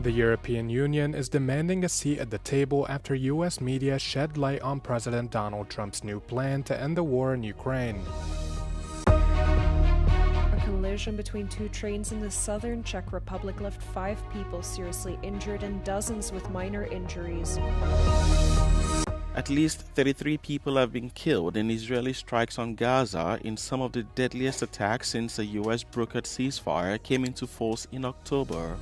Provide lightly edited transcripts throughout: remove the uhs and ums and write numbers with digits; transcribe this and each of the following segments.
The European Union is demanding a seat at the table after U.S. media shed light on President Donald Trump's new plan to end the war in Ukraine. A collision between two trains in the southern Czech Republic left 5 people seriously injured and dozens with minor injuries. At least 33 people have been killed in Israeli strikes on Gaza in some of the deadliest attacks since a U.S.-brokered ceasefire came into force in October.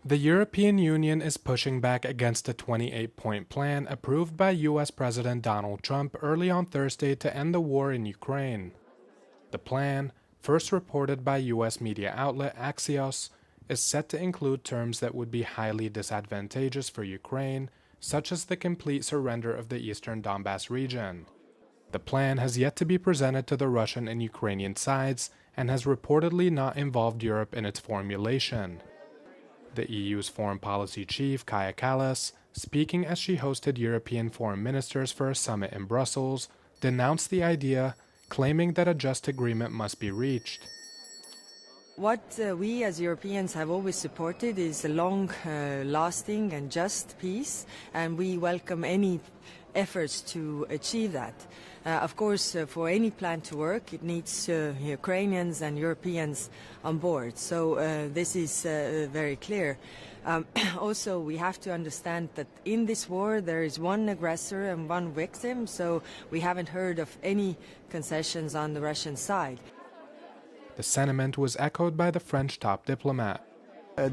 The European Union is pushing back against a 28-point plan approved by U.S. President Donald Trump early on Thursday to end the war in Ukraine. The plan, first reported by U.S. media outlet Axios, is set to include terms that would be highly disadvantageous for Ukraine, such as the complete surrender of the eastern Donbass region. The plan has yet to be presented to the Russian and Ukrainian sides and has reportedly not involved Europe in its formulation. The EU's foreign policy chief, Kaja Kallas, speaking as she hosted European foreign ministers for a summit in Brussels, denounced the idea, claiming that a just agreement must be reached. What we as Europeans have always supported is a long-lasting and just peace, and we welcome any efforts to achieve that. Of course, for any plan to work, it needs Ukrainians and Europeans on board. So this is very clear. Also, we have to understand that in this war there is one aggressor and one victim, so we haven't heard of any concessions on the Russian side. The sentiment was echoed by the French top diplomat.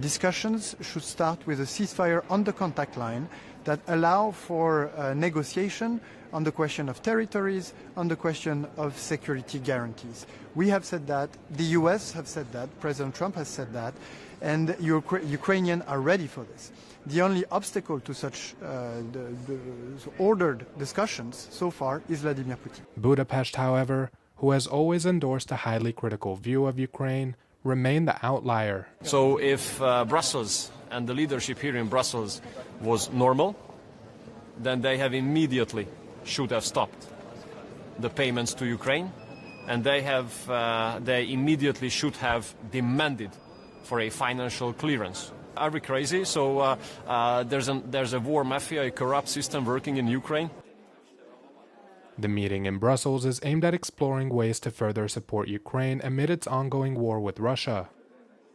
Discussions should start with a ceasefire on the contact line that allow for negotiation on the question of territories, on the question of security guarantees. We have said that, the US have said that, President Trump has said that, and Ukrainians are ready for this. The only obstacle to such the ordered discussions so far is Vladimir Putin. Budapest, however, who has always endorsed a highly critical view of Ukraine, remained the outlier. So if Brussels and the leadership here in Brussels was normal, then they should have stopped the payments to Ukraine, and they immediately should have demanded for a financial clearance. Are we crazy? So there's a war mafia, a corrupt system working in Ukraine. The meeting in Brussels is aimed at exploring ways to further support Ukraine amid its ongoing war with Russia.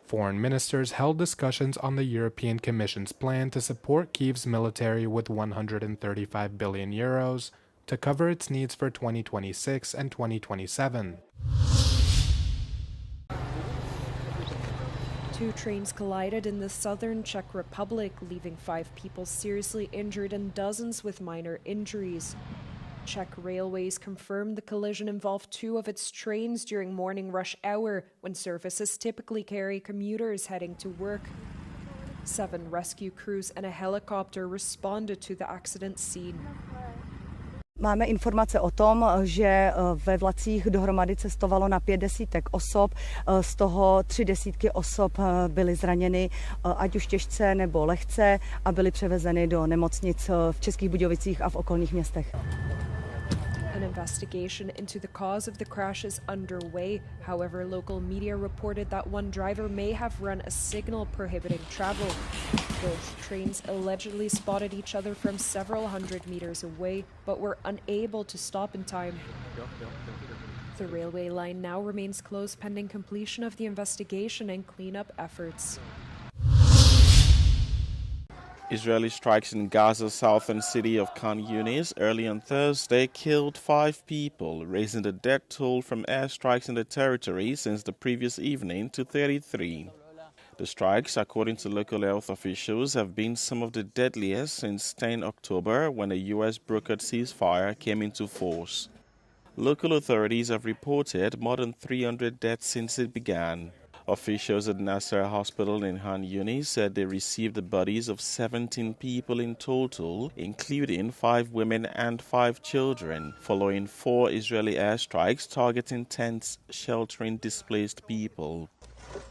Foreign ministers held discussions on the European Commission's plan to support Kyiv's military with 135 billion euros to cover its needs for 2026 and 2027. Two trains collided in the southern Czech Republic, leaving 5 people seriously injured and dozens with minor injuries. Czech Railways confirmed the collision involved 2 of its trains during morning rush hour, when services typically carry commuters heading to work. 7 rescue crews and a helicopter responded to the accident scene. Máme informace o tom, že ve vlacích dohromady cestovalo na 5 desítek osob, z toho 3 desítky osob byly zraněny, ať už těžce nebo lehce, a byly převezeny do nemocnic v Českých Budějovicích a v okolních městech. An investigation into the cause of the crash is underway. However, local media reported that one driver may have run a signal prohibiting travel. Both trains allegedly spotted each other from several hundred meters away, but were unable to stop in time. The railway line now remains closed pending completion of the investigation and cleanup efforts. Israeli strikes in Gaza's southern city of Khan Yunis early on Thursday killed 5 people, raising the death toll from airstrikes in the territory since the previous evening to 33. The strikes, according to local health officials, have been some of the deadliest since 10 October, when a U.S.-brokered ceasefire came into force. Local authorities have reported more than 300 deaths since it began. Officials at Nasser Hospital in Khan Yunis said they received the bodies of 17 people in total, including 5 women and 5 children, following 4 Israeli airstrikes targeting tents sheltering displaced people.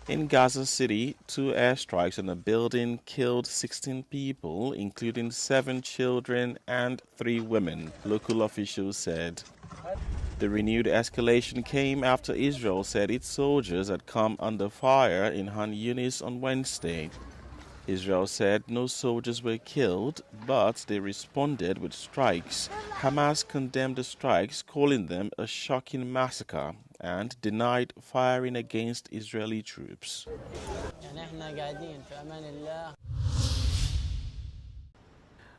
In Gaza City, 2 airstrikes on a building killed 16 people, including 7 children and 3 women, local officials said. The renewed escalation came after Israel said its soldiers had come under fire in Khan Yunis on Wednesday. Israel said no soldiers were killed, but they responded with strikes. Hamas condemned the strikes, calling them a shocking massacre, and denied firing against Israeli troops.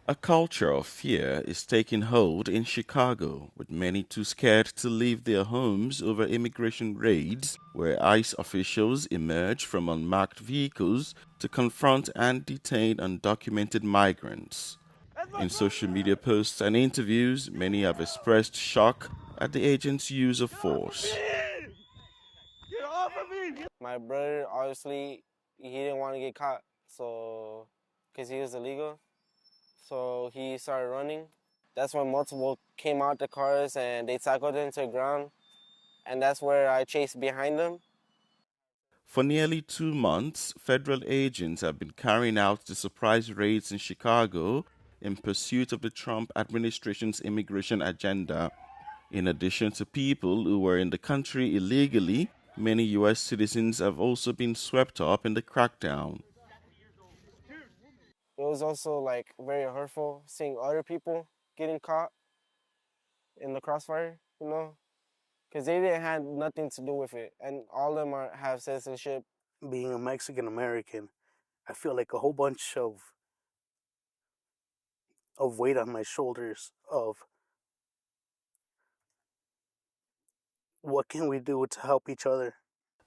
A culture of fear is taking hold in Chicago, with many too scared to leave their homes over immigration raids, where ICE officials emerge from unmarked vehicles to confront and detain undocumented migrants. In social media posts and interviews, many have expressed shock at the agents' use of force. My brother, obviously, he didn't want to get caught, so because he was illegal. So he started running. That's when multiple came out the cars and they tackled him to the ground. And that's where I chased behind them. For nearly 2 months, federal agents have been carrying out the surprise raids in Chicago in pursuit of the Trump administration's immigration agenda. In addition to people who were in the country illegally, many U.S. citizens have also been swept up in the crackdown. It was also like very hurtful seeing other people getting caught in the crossfire, you know, because they didn't have nothing to do with it, and all of them have citizenship. Being a Mexican American, I feel like a whole bunch of weight on my shoulders of what can we do to help each other.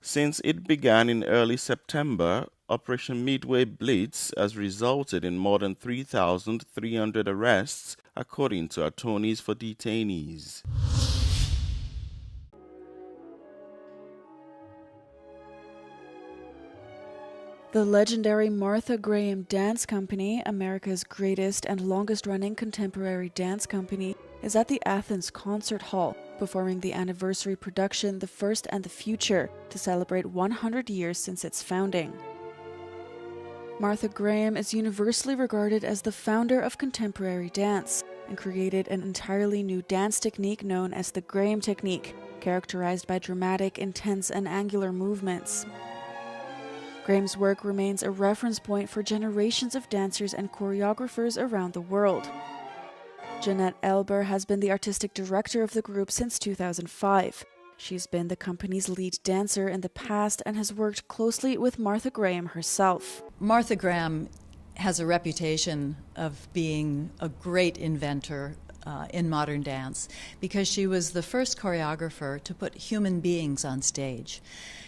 Since it began in early September, Operation Midway Blitz has resulted in more than 3,300 arrests, according to attorneys for detainees. The legendary Martha Graham Dance Company, America's greatest and longest-running contemporary dance company, is at the Athens Concert Hall, performing the anniversary production The First and the Future to celebrate 100 years since its founding. Martha Graham is universally regarded as the founder of contemporary dance and created an entirely new dance technique known as the Graham technique, characterized by dramatic, intense, and angular movements. Graham's work remains a reference point for generations of dancers and choreographers around the world. Jeanette Elber has been the artistic director of the group since 2005. She's been the company's lead dancer in the past and has worked closely with Martha Graham herself. Martha Graham has a reputation of being a great inventor in modern dance because she was the first choreographer to put human beings on stage.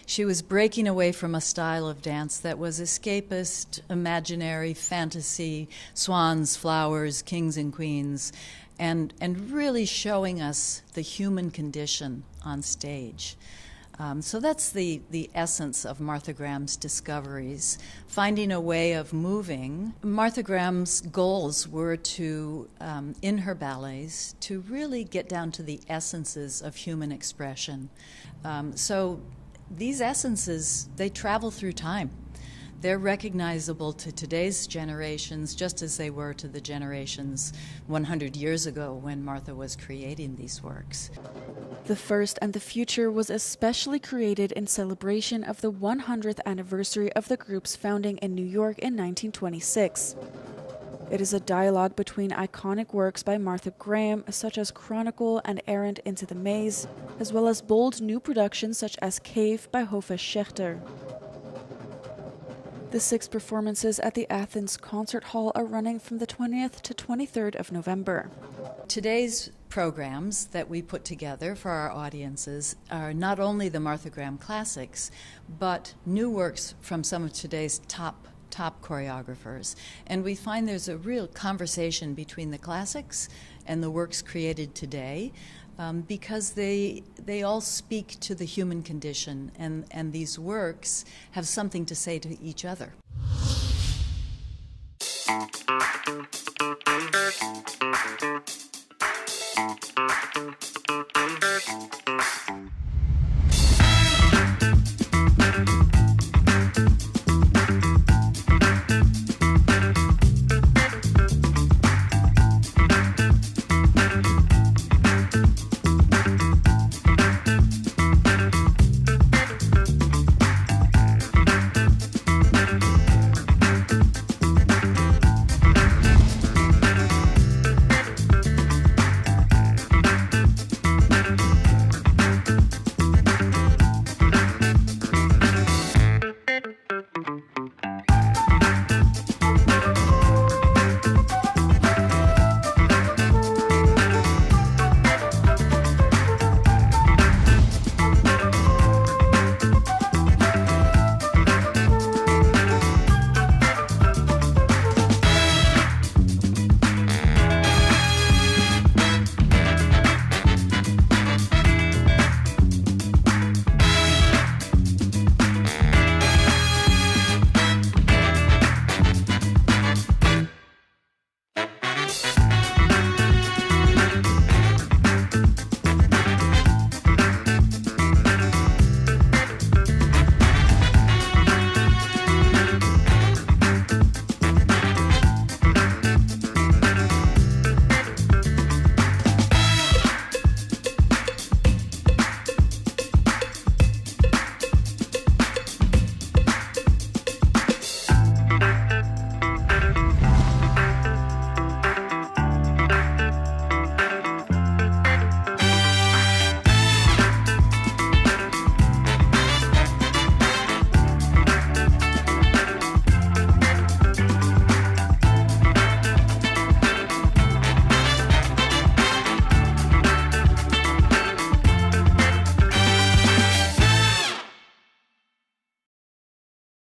She was breaking away from a style of dance that was escapist, imaginary, fantasy, swans, flowers, kings and queens, and really showing us the human condition on stage. So that's the essence of Martha Graham's discoveries, finding a way of moving. Martha Graham's goals were to, in her ballets, to really get down to the essences of human expression. So these essences, they travel through time. They're recognizable to today's generations just as they were to the generations 100 years ago when Martha was creating these works. The First and the Future was especially created in celebration of the 100th anniversary of the group's founding in New York in 1926. It is a dialogue between iconic works by Martha Graham, such as Chronicle and Errant into the Maze, as well as bold new productions such as Cave by Hoffa Schechter. The 6 performances at the Athens Concert Hall are running from the 20th to 23rd of November. Today's programs that we put together for our audiences are not only the Martha Graham classics, but new works from some of today's top choreographers. And we find there's a real conversation between the classics and the works created today, because they all speak to the human condition, and these works have something to say to each other.